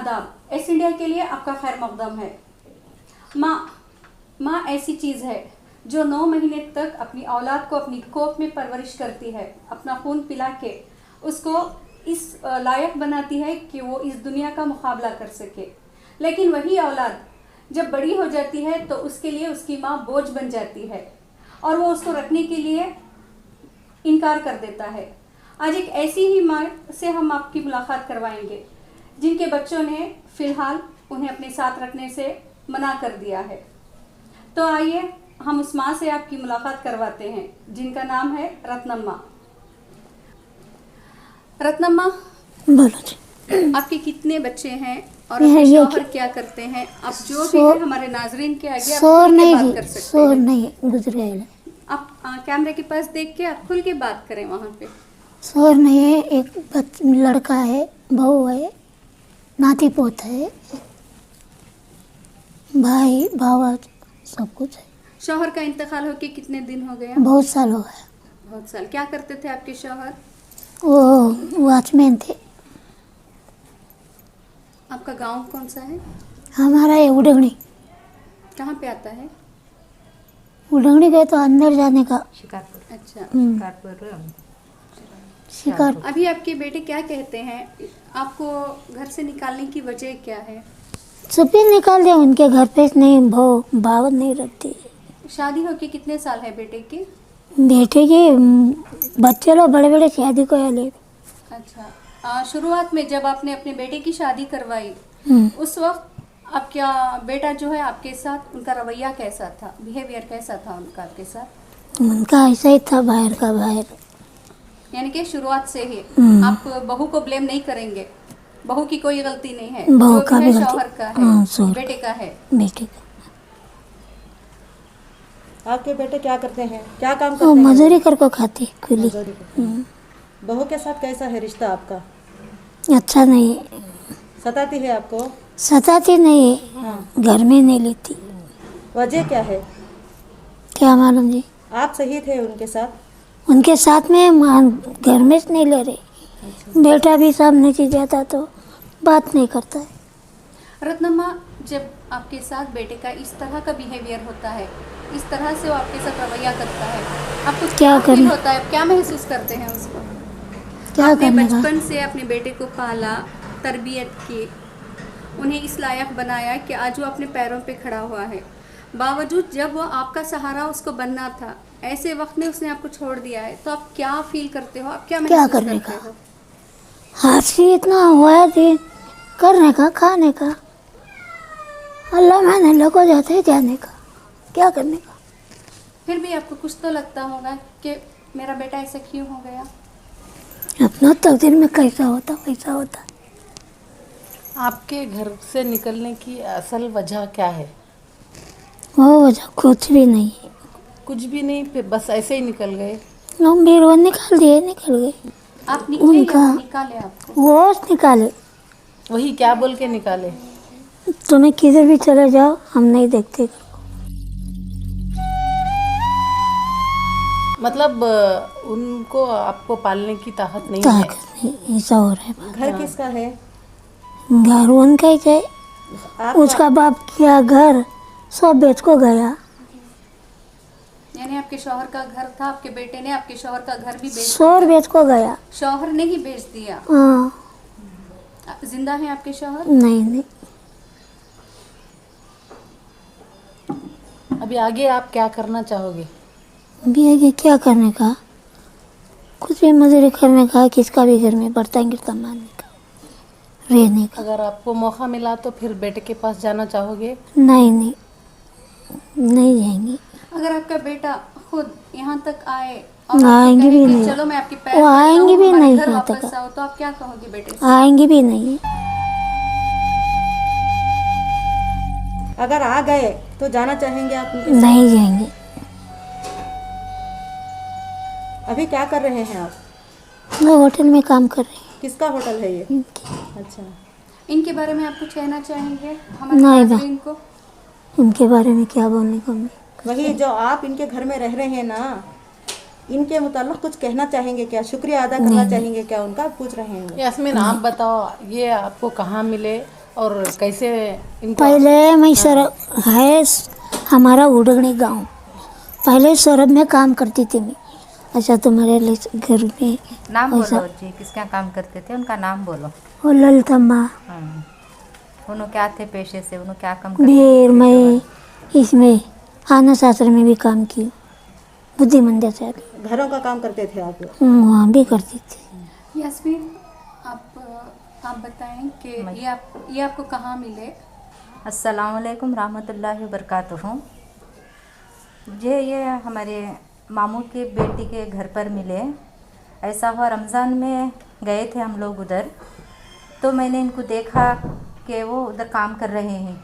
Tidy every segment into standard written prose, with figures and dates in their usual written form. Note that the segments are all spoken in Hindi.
आदाब। एस इंडिया के लिए आपका खैर मकदम है। माँ ऐसी चीज़ है जो 9 महीने तक अपनी औलाद को अपनी कोख में परवरिश करती है, अपना खून पिला के उसको इस लायक बनाती है कि वो इस दुनिया का मुकाबला कर सके। लेकिन वही औलाद जब बड़ी हो जाती है तो उसके लिए उसकी माँ बोझ बन जाती है और वो उसको रखने के लिए इनकार कर देता है। आज एक ऐसी ही माँ से हम आपकी मुलाकात करवाएंगे जिनके बच्चों ने फ़िलहाल उन्हें अपने साथ रखने से मना कर दिया है। तो आइए हम उस माँ से आपकी मुलाकात करवाते हैं जिनका नाम है रत्नम्मा। रत्नम्मा, बोलो जी। आपके कितने बच्चे हैं और आपके शौहर क्या करते हैं? आप जो भी है हमारे नाजरीन के आगे आप खुल के बात कर सकते हैं। शोर नहीं गुजर गए। आप कैमरे के पास देख के आप खुल के बात करें वहाँ पे। शोर नहीं है। एक लड़का है, बहू है, नाती पोत है, भाई भावा सब कुछ है। शौहर का इंतकाल होके कितने दिन हो गया? बहुत साल हो गए। बहुत साल। क्या करते थे आपके शौहर? वो वॉचमैन थे। आपका गांव कौन सा है? हमारा है उडंगनी। कहाँ पे आता है? उडंगनी गए तो अंदर जाने का शिकारपुर। अच्छा, शिकार। अभी आपके बेटे क्या कहते हैं? आपको घर से निकालने की वजह क्या है? सभी निकाल दिया उनके घर पे। नहीं भाव नहीं रखती। शादी होके कितने साल है बेटे के? बेटे के बच्चे लोग बड़े बड़े शादी को ले। अच्छा, शुरुआत में जब आपने अपने बेटे की शादी करवाई उस वक्त आपका बेटा जो है आपके साथ उनका रवैया कैसा था, बिहेवियर कैसा था उनका आपके साथ? उनका ऐसा ही था, बाहर का बाहर। यानी कि शुरुआत से ही आप बहू को ब्लेम नहीं करेंगे? बहू की कोई गलती नहीं है, बहू जो का भी भी है गलती। शौहर का है, हाँ, बेटे का है। बेटे का। आपके बेटे क्या करते हैं, क्या काम करते वो हैं? मजदूरी करके खाती कुली। बहू के साथ कैसा है रिश्ता आपका? अच्छा नहीं है। सताती है आपको? सताती नहीं है। हाँ। घर में नहीं लेती। वजह क्या है? क्या मालूम जी। आप सही थे उनके साथ? उनके साथ में घर में से नहीं ले रहे। बेटा भी सब नीचे जाता तो बात नहीं करता है। रत्नम्मा, जब आपके साथ बेटे का इस तरह का बिहेवियर होता है, इस तरह से वो आपके साथ रवैया करता है, आपको क्या फील होता है? क्या महसूस करते हैं उसको? क्या आपने करने का? बचपन से अपने बेटे को पाला, तरबियत की, उन्हें इस लायक बनाया कि आज वो अपने पैरों पे खड़ा हुआ है। बावजूद जब वो आपका सहारा उसको बनना था, ऐसे वक्त में उसने आपको छोड़ दिया है, तो आप क्या फील करते हो? आप क्या महसूस करने करते का? हो? हाथ से इतना हुआ थी करने का, खाने का। अल्लाह मैंने लोगों जाते हैं जाने का, क्या करने का? फिर भी आपको कुछ तो लगता होगा कि मेरा बेटा ऐसा क्यों हो गया? अपना तकदीर में कैसा होता वैसा होता। आपके घर से निकलने की असल वजह क्या है? वो वजह कुछ भी नहीं है। कुछ भी नहीं, फिर बस ऐसे ही निकल गए? लोग बीरवन निकाल दिए, निकल गए। आप निकले उनका या वो निकाले आपको? वो निकाले। वही क्या बोल के निकाले? तुम्हें किधर भी चले जाओ हम नहीं देखते। मतलब उनको आपको पालने की ताकत नहीं है? ताकत नहीं, ऐसा हो रहा है। घर किसका है? घर उनका ही है। आप उसका बाप किया घर सब बेच को गया। यानी आपके शौहर का घर था, आपके बेटे ने आपके शौहर का घर भी बेच शोर दिया? बेच को गया। शौहर ने ही बेच दिया? हाँ। जिंदा है आपके शौहर? नहीं। अभी आगे आप क्या करना चाहोगे? भी आगे क्या करने का? कुछ भी मजदूरी करने का, किसका भी घर में बर्तन गिरता मारने का, रहने का। अगर आपको मौका मिला तो फिर बेटे के पास जाना चाहोगे? नहीं जाएंगे। अगर आपका बेटा खुद यहाँ तक आए और आएंगे भी नहीं। चलो मैं आपके पैर वो आएंगे भी नहीं घर यहाँ वापस तक। आओ, तो आप क्या कहोगे बेटे से? आएंगे भी नहीं। अगर आ गए तो जाना चाहेंगे आप उनके साथ? नहीं जाएंगे। अभी क्या कर रहे हैं आप? वो होटल में काम कर रहे हैं। किसका होटल है ये? इनके अच्छा। इनके बारे में आप कुछ कहना चाहेंगे हमारे नहीं नाज़रीन को? इनके बारे में क्या बोलने को मैं। वही जो आप इनके घर में रह रहे हैं ना, इनके मुताल्लिक़ कुछ कहना चाहेंगे क्या? शुक्रिया अदा करना चाहेंगे क्या उनका? पूछ रहे हैं वो। यास्मीन, आप बताओ, ये आपको कहाँ मिले और कैसे इनको पहले मैं सौरभ है हमारा उड़गनी गांव। पहले सौरभ में काम करती थी मैं। अच्छा तुम्हारे लिए घर में नाम ऐसा बोलो जी, किसका काम करते थे, उनका नाम बोलो। वो ललितम्मा उन्होंने क्या थे पेशे से, उन्होंने क्या काम करते फिर थे? मैं इसमें आनंद शास्त्र में भी काम की, बुद्धि मंदिर से घरों का काम करते थे आप? वहाँ भी करती थी। यास्मीन, आप बताएं कि ये आपको कहाँ मिले? अस्सलाम वालेकुम रहमतुल्लाहि व बरकातुहू। मुझे ये हमारे मामू की बेटी के घर पर मिले। ऐसा हुआ रमज़ान में गए थे हम लोग उधर, तो मैंने इनको देखा कि वो उधर काम कर रहे हैं।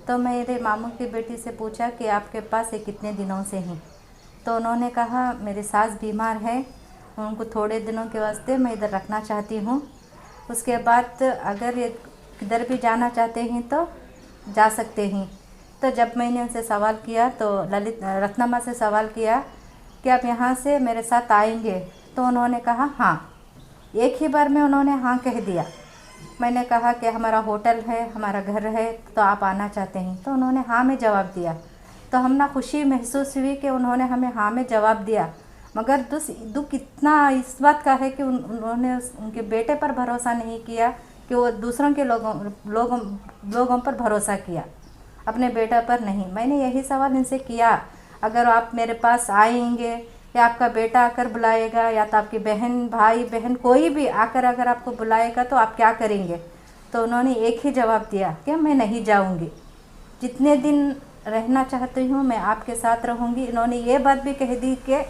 तो मेरे मामू की बेटी से पूछा कि आपके पास ये कितने दिनों से हैं? तो उन्होंने कहा मेरी सास बीमार है, उनको थोड़े दिनों के वास्ते मैं इधर रखना चाहती हूँ, उसके बाद अगर ये किधर भी जाना चाहते हैं तो जा सकते हैं। तो जब मैंने उनसे सवाल किया तो रत्नमा से सवाल किया कि आप यहाँ से मेरे साथ आएंगे, तो उन्होंने कहा हाँ। एक ही बार में उन्होंने हाँ कह दिया। मैंने कहा कि हमारा होटल है, हमारा घर है, तो आप आना चाहते हैं? तो उन्होंने हाँ में जवाब दिया। तो हम ना खुशी महसूस हुई कि उन्होंने हमें हाँ में जवाब दिया। मगर दुख इतना इस बात का है कि उन्होंने उनके बेटे पर भरोसा नहीं किया, कि वो दूसरों के लोगों पर भरोसा किया, अपने बेटा पर नहीं। मैंने यही सवाल इनसे किया, अगर आप मेरे पास आएंगे या आपका बेटा आकर बुलाएगा या तो आपकी बहन भाई बहन कोई भी आकर अगर आपको बुलाएगा तो आप क्या करेंगे? तो उन्होंने एक ही जवाब दिया कि मैं नहीं जाऊंगी, जितने दिन रहना चाहती हूँ मैं आपके साथ रहूँगी। इन्होंने ये बात भी कह दी कि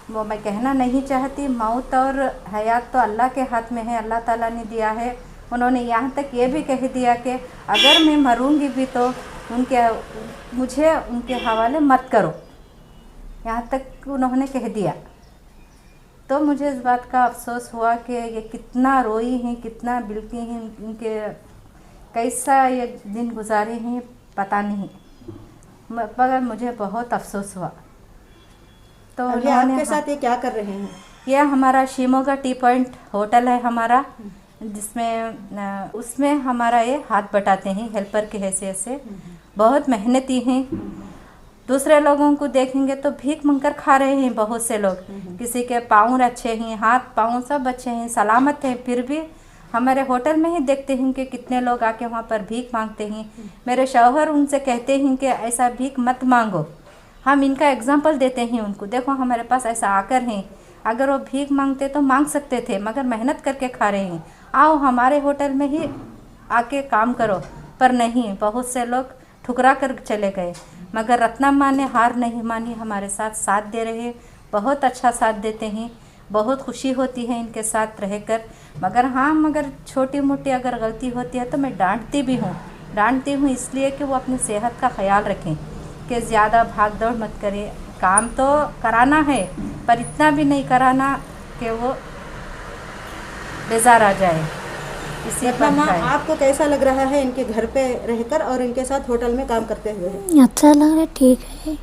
वो मैं कहना नहीं चाहती, मौत और हयात तो अल्लाह के हाथ में है, अल्लाह ताला ने दिया है। उन्होंने यहाँ तक ये भी कह दिया कि अगर मैं मरूंगी भी तो मुझे उनके हवाले मत करो, यहाँ तक उन्होंने कह दिया। तो मुझे इस बात का अफसोस हुआ कि ये कितना रोई हैं, कितना बिलती हैं, इनके कैसा ये दिन गुजारे हैं पता नहीं, मगर मुझे बहुत अफसोस हुआ। तो अभी आपके साथ ये क्या कर रहे हैं? यह हमारा शिमोगा टी पॉइंट होटल है हमारा, जिसमें उसमें हमारा ये हाथ बटाते हैं हेल्पर की हैसियत से। बहुत मेहनती हैं। दूसरे लोगों को देखेंगे तो भीख मंगकर खा रहे हैं बहुत से लोग, किसी के पाँव अच्छे हैं, हाथ पाँव सब अच्छे हैं, सलामत हैं, फिर भी हमारे होटल में ही देखते हैं कि कितने लोग आके वहाँ पर भीख मांगते हैं। मेरे शौहर उनसे कहते हैं कि ऐसा भीख मत मांगो, हम इनका एग्जाम्पल देते हैं उनको, देखो हमारे पास ऐसा आकर हैं, अगर वो भीख मांगते तो मांग सकते थे, मगर मेहनत करके खा रहे हैं, आओ हमारे होटल में ही आके काम करो। पर नहीं, बहुत से लोग ठुकरा कर चले गए, मगर रत्नम्मा ने हार नहीं मानी, हमारे साथ दे रहे, बहुत अच्छा साथ देते हैं, बहुत खुशी होती है इनके साथ रहकर। मगर छोटी मोटी अगर गलती होती है तो मैं डांटती हूँ इसलिए कि वो अपनी सेहत का ख्याल रखें, कि ज़्यादा भाग दौड़ मत करें। काम तो कराना है पर इतना भी नहीं कराना कि वो बेजार आ जाए। इसी रत्नम्मा, बात का है। आपको कैसा लग रहा है इनके घर पे रहकर और इनके साथ होटल में काम करते हुए? अच्छा लग रहा है, ठीक है।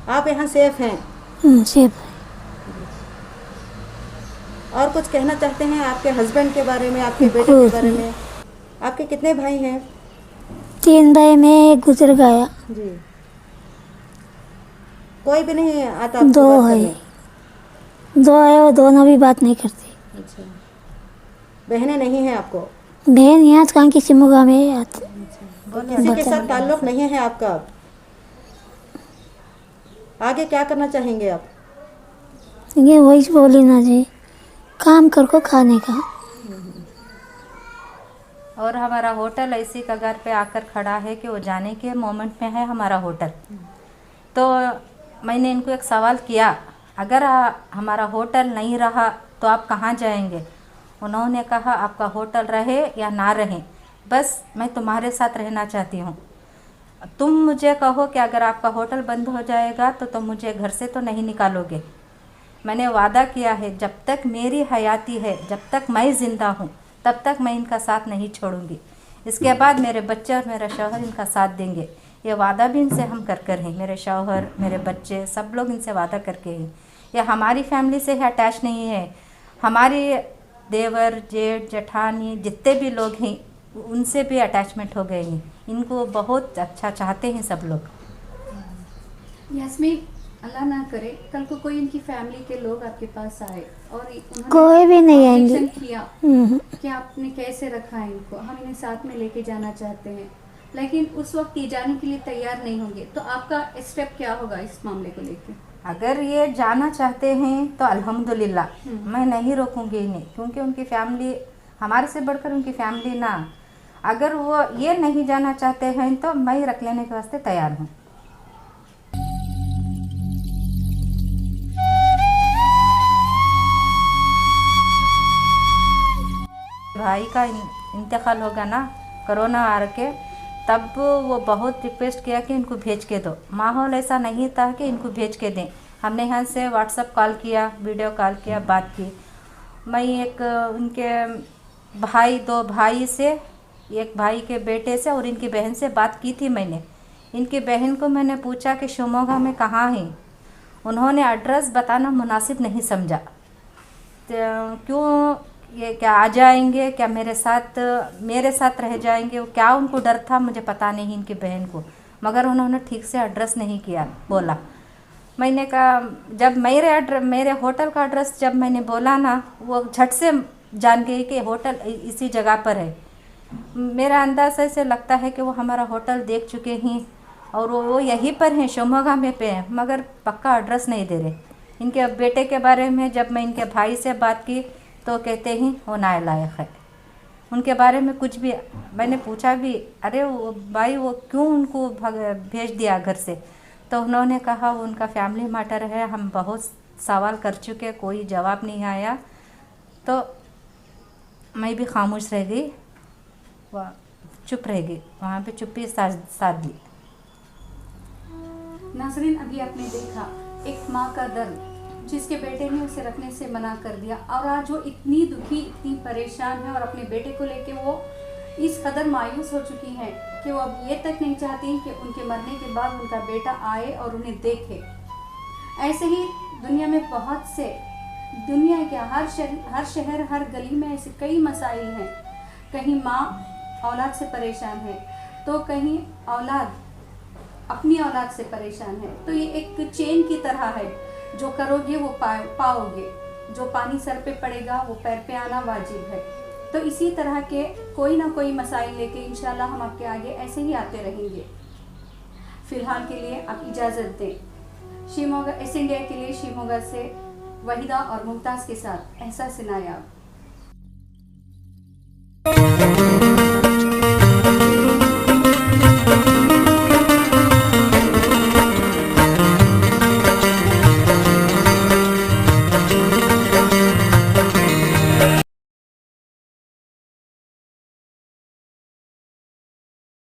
आप यहाँ सेफ हैं? सेफ है। और कुछ कहना चाहते हैं आपके हस्बैंड के बारे में, आपके बेटे के बारे में? आपके कितने भाई हैं? 3 भाई में एक गुजर गया। जी। कोई भी नहीं आता आपको 2 बात है, करने? 2 है, वो दोनों भी बात नहीं करते। अच्छा, बहनें नहीं हैं आपको? बहन यहाँ कहाँ की शिमोगा में आती। किसी के साथ ताल्लुक नहीं है आपका? अब आगे क्या करना चाहेंगे आप? ये वही बोली ना जी, काम कर को खाने का। और हमारा होटल ऐसी कगार पे आकर खड़ा है कि वो जाने के मोमेंट में है हमारा होटल। तो मैंने इनको एक सवाल किया, अगर हमारा होटल नहीं रहा तो आप कहाँ जाएंगे? उन्होंने कहा आपका होटल रहे या ना रहे, बस मैं तुम्हारे साथ रहना चाहती हूँ। तुम मुझे कहो कि अगर आपका होटल बंद हो जाएगा तो तुम मुझे घर से तो नहीं निकालोगे। मैंने वादा किया है, जब तक मेरी हयाती है, जब तक मैं ज़िंदा हूँ, तब तक मैं इनका साथ नहीं छोड़ूंगी। इसके बाद मेरे बच्चे और मेरा शौहर इनका साथ देंगे। ये वादा भी इनसे हम कर हैं, मेरे शौहर, मेरे बच्चे, सब लोग इनसे वादा करके हैं। ये हमारी फैमिली से है अटैच नहीं है, हमारी देवर जेठ जेठानी जितने भी लोग हैं उनसे भी अटैचमेंट हो गई नहीं। इनको बहुत अच्छा चाहते हैं सब लोग। यास्मीन, अल्लाह ना करे कल को कोई इनकी फैमिली के लोग आपके पास आए और उन्होंने कोई भी नहीं आएंगे। ऑब्जेक्शन किया हम्म। कि आपने कैसे रखा है इनको, हम इन्हें साथ में लेके जाना चाहते हैं, लेकिन उस वक्त ये जाने के लिए तैयार नहीं होंगे, तो आपका स्टेप क्या होगा इस मामले को लेके? अगर ये जाना चाहते हैं तो अल्हम्दुलिल्लाह, मैं नहीं रोकूंगी इन्हें, क्योंकि उनकी फैमिली हमारे से बढ़कर उनकी फैमिली ना। अगर वो ये नहीं जाना चाहते हैं तो मैं रख लेने के वास्ते तैयार हूँ। भाई का इंतकाल होगा ना कोरोना आ के, तब वो बहुत रिक्वेस्ट किया कि इनको भेज के दो। माहौल ऐसा नहीं था कि इनको भेज के दें। हमने यहाँ से व्हाट्सएप कॉल किया, वीडियो कॉल किया, बात की। मैं एक उनके भाई, 2 भाई से, एक भाई के बेटे से और इनकी बहन से बात की थी मैंने। इनकी बहन को मैंने पूछा कि शिवमोगा में कहाँ हैं। उन्होंने एड्रेस बताना मुनासिब नहीं समझा। तो क्यों ये क्या आ जाएंगे, क्या मेरे साथ रह जाएंगे, क्या उनको डर था मुझे पता नहीं इनकी बहन को, मगर उन्होंने ठीक से एड्रेस नहीं किया, बोला। मैंने कहा, जब मेरे होटल का एड्रेस जब मैंने बोला ना, वो झट से जान गई कि होटल इसी जगह पर है। मेरा अंदाज़ ऐसे लगता है कि वो हमारा होटल देख चुके हैं और वो यहीं पर हैं, शिवमोगा में पे हैं, मगर पक्का एड्रेस नहीं दे रहे। इनके बेटे के बारे में जब मैं इनके भाई से बात की तो कहते हैं वो नालायक है। उनके बारे में कुछ भी, मैंने पूछा भी, अरे वो भाई वो क्यों उनको भेज दिया घर से, तो उन्होंने कहा वो उनका फैमिली मैटर है, हम बहुत सवाल कर चुके, कोई जवाब नहीं आया। तो मैं भी खामोश रह गई, चुप रह गई, वहाँ पे चुप्पी साध ली। नाज़रीन, अभी आपने देखा एक माँ का दर्द, जिसके बेटे ने उसे रखने से मना कर दिया, और आज वो इतनी दुखी, इतनी परेशान है और अपने बेटे को लेके वो इस कदर मायूस हो चुकी हैं कि वो अब ये तक नहीं चाहती कि उनके मरने के बाद उनका बेटा आए और उन्हें देखे। ऐसे ही दुनिया में बहुत से, दुनिया के हर शहर हर गली में ऐसे कई मसाइल हैं। कहीं माँ औलाद से परेशान है, तो कहीं औलाद अपनी औलाद से परेशान है। तो ये एक चेन की तरह है, जो करोगे वो पाओगे, जो पानी सर पे पड़ेगा वो पैर पे आना वाजिब है। तो इसी तरह के कोई ना कोई मसाइल लेके इंशाल्लाह हम आपके आगे ऐसे ही आते रहेंगे। फ़िलहाल के लिए आप इजाज़त दें। शिवमोगा एस इंडिया के लिए शिवमोगा से वहीदा और मुमताज़ के साथ एहसास नायाब।